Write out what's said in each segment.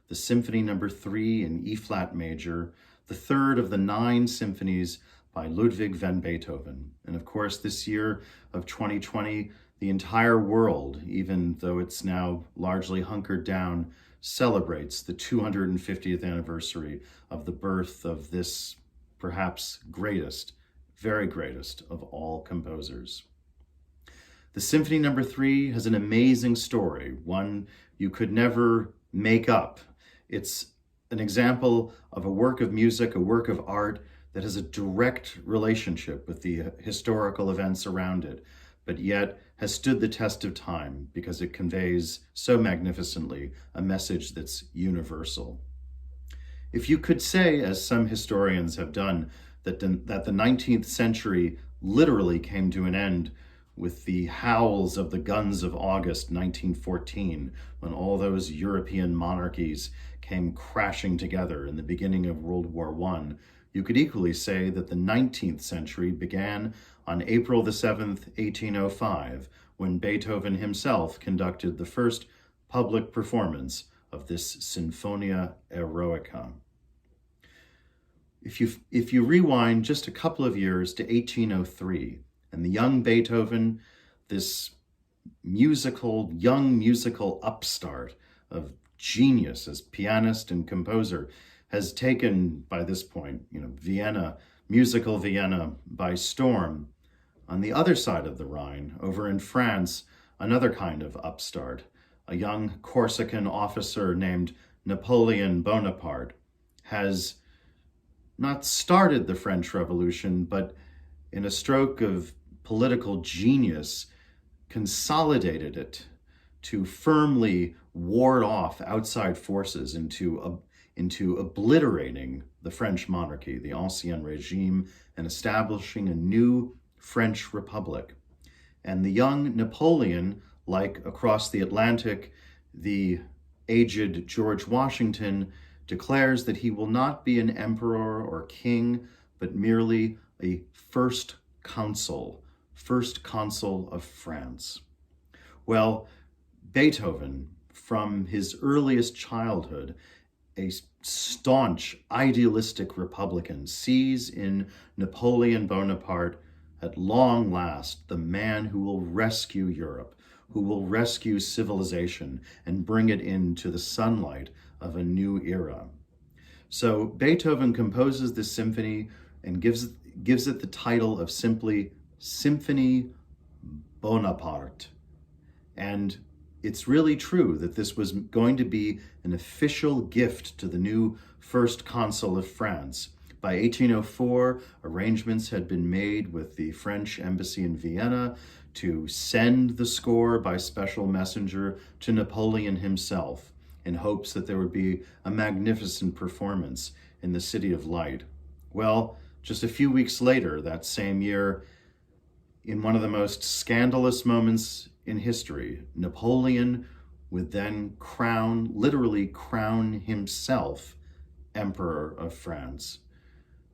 the Symphony No. 3 in E-flat major, the third of the 9 symphonies by Ludwig van Beethoven. And of course, this year of 2020, the entire world, even though it's now largely hunkered down, celebrates the 250th anniversary of the birth of this perhaps greatest, very greatest of all composers. The Symphony No. 3 has an amazing story, one you could never make up. It's an example of a work of music, a work of art that has a direct relationship with the historical events around it, but yet has stood the test of time because it conveys so magnificently a message that's universal. If you could say, as some historians have done, that the 19th century literally came to an end with the howls of the guns of August 1914, when all those European monarchies came crashing together in the beginning of World War I, you could equally say that the 19th century began on April the 7th, 1805, when Beethoven himself conducted the first public performance of this Sinfonia Eroica. If you rewind just a couple of years to 1803, and the young Beethoven, this young musical upstart of genius as pianist and composer, has taken, by this point, musical Vienna by storm. On the other side of the Rhine, over in France, another kind of upstart, a young Corsican officer named Napoleon Bonaparte, has not started the French Revolution, but in a stroke of political genius, consolidated it to firmly ward off outside forces into obliterating the French monarchy, the Ancien Regime, and establishing a new French Republic. And the young Napoleon, like across the Atlantic, the aged George Washington, declares that he will not be an emperor or king, but merely a first consul of France. Well, Beethoven, from his earliest childhood, a staunch, idealistic Republican, sees in Napoleon Bonaparte, at long last, the man who will rescue Europe, who will rescue civilization and bring it into the sunlight of a new era. So Beethoven composes this symphony and gives it the title of simply Symphony Bonaparte. And it's really true that this was going to be an official gift to the new first consul of France. By 1804, arrangements had been made with the French embassy in Vienna to send the score by special messenger to Napoleon himself, in hopes that there would be a magnificent performance in the City of Light. Well, just a few weeks later, that same year, in one of the most scandalous moments in history, Napoleon would then literally crown himself Emperor of France.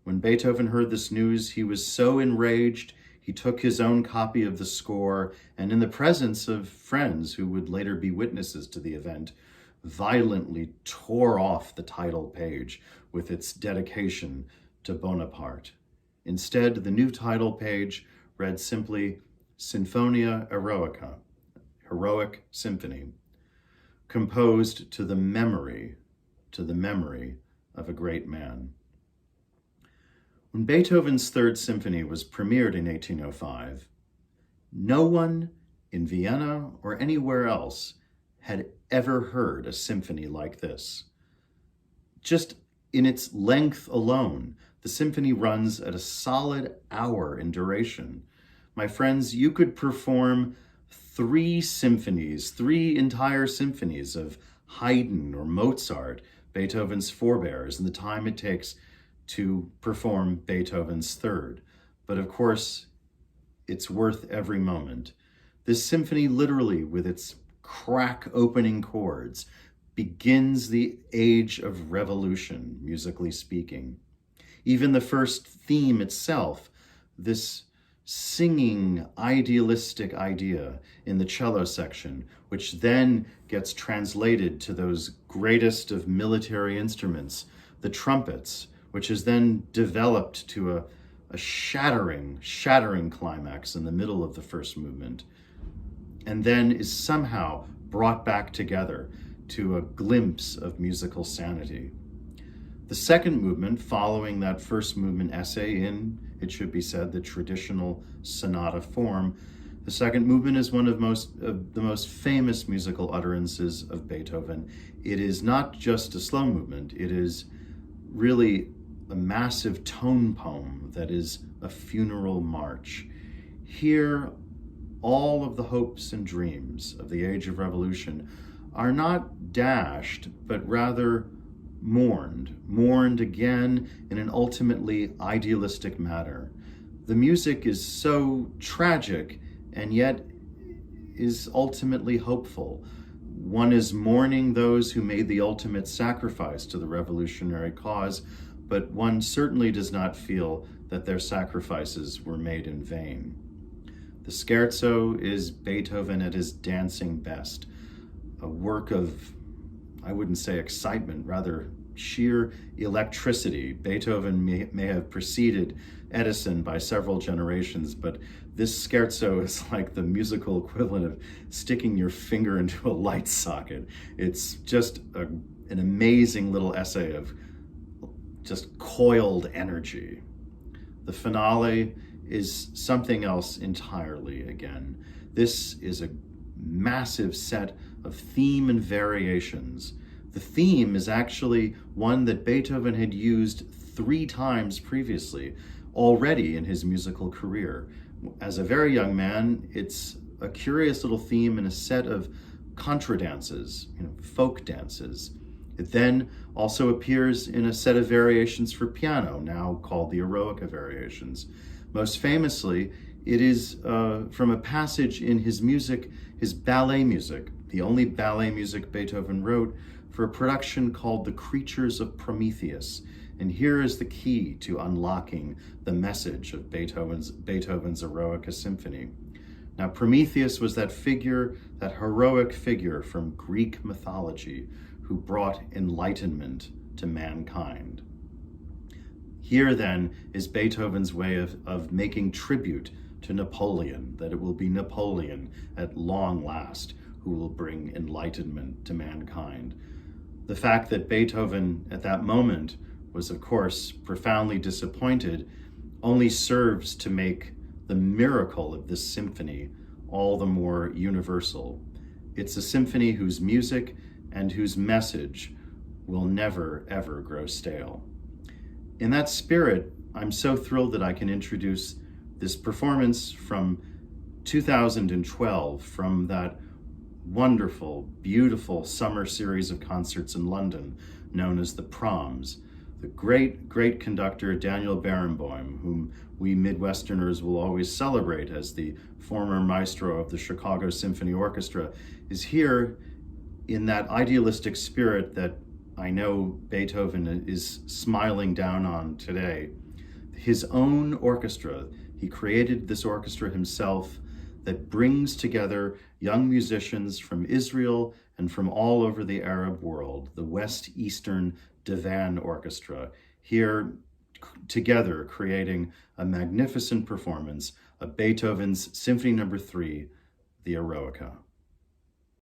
When Beethoven heard this news, he was so enraged, he took his own copy of the score, and in the presence of friends who would later be witnesses to the event, violently tore off the title page with its dedication to Bonaparte. Instead, the new title page read simply Sinfonia Eroica, Heroic Symphony, composed to the memory of a great man. When Beethoven's Third Symphony was premiered in 1805, no one in Vienna or anywhere else had ever heard a symphony like this. Just in its length alone, the symphony runs at a solid hour in duration. My friends, you could perform three entire symphonies of Haydn or Mozart, Beethoven's forebears, in the time it takes to perform Beethoven's third. But of course, it's worth every moment. This symphony, literally, with its crack opening chords, begins the age of revolution, musically speaking. Even the first theme itself, this singing, idealistic idea in the cello section, which then gets translated to those greatest of military instruments, the trumpets, which is then developed to a shattering climax in the middle of the first movement, and then is somehow brought back together to a glimpse of musical sanity. The second movement, following that first movement essay in, it should be said, the traditional sonata form, the second movement is one of the most famous musical utterances of Beethoven. It is not just a slow movement, it is really a massive tone poem that is a funeral march. Here, all of the hopes and dreams of the Age of Revolution are not dashed, but rather mourned again in an ultimately idealistic manner. The music is so tragic and yet is ultimately hopeful. One is mourning those who made the ultimate sacrifice to the revolutionary cause, but one certainly does not feel that their sacrifices were made in vain. The scherzo is Beethoven at his dancing best, a work of, I wouldn't say excitement, rather sheer electricity. Beethoven may have preceded Edison by several generations, but this scherzo is like the musical equivalent of sticking your finger into a light socket. It's just an amazing little essay of just coiled energy. The finale is something else entirely again. This is a massive set of theme and variations. The theme is actually one that Beethoven had used 3 times previously already in his musical career. As a very young man, it's a curious little theme in a set of contra dances, folk dances. It then also appears in a set of variations for piano, now called the Eroica variations. Most famously, it is from a passage in his music, his ballet music, the only ballet music Beethoven wrote for a production called The Creatures of Prometheus. And here is the key to unlocking the message of Beethoven's Eroica Symphony. Now, Prometheus was that figure, that heroic figure from Greek mythology who brought enlightenment to mankind. Here then is Beethoven's way of making tribute to Napoleon, that it will be Napoleon at long last who will bring enlightenment to mankind. The fact that Beethoven at that moment was, of course, profoundly disappointed only serves to make the miracle of this symphony all the more universal. It's a symphony whose music and whose message will never, ever grow stale. In that spirit, I'm so thrilled that I can introduce this performance from 2012 from that wonderful, beautiful summer series of concerts in London known as the Proms. The great conductor Daniel Barenboim, whom we Midwesterners will always celebrate as the former maestro of the Chicago Symphony Orchestra, is here in that idealistic spirit that I know Beethoven is smiling down on today. His own orchestra, he created this orchestra himself that brings together young musicians from Israel and from all over the Arab world, the West Eastern Divan Orchestra, here together creating a magnificent performance of Beethoven's Symphony No. 3, the Eroica.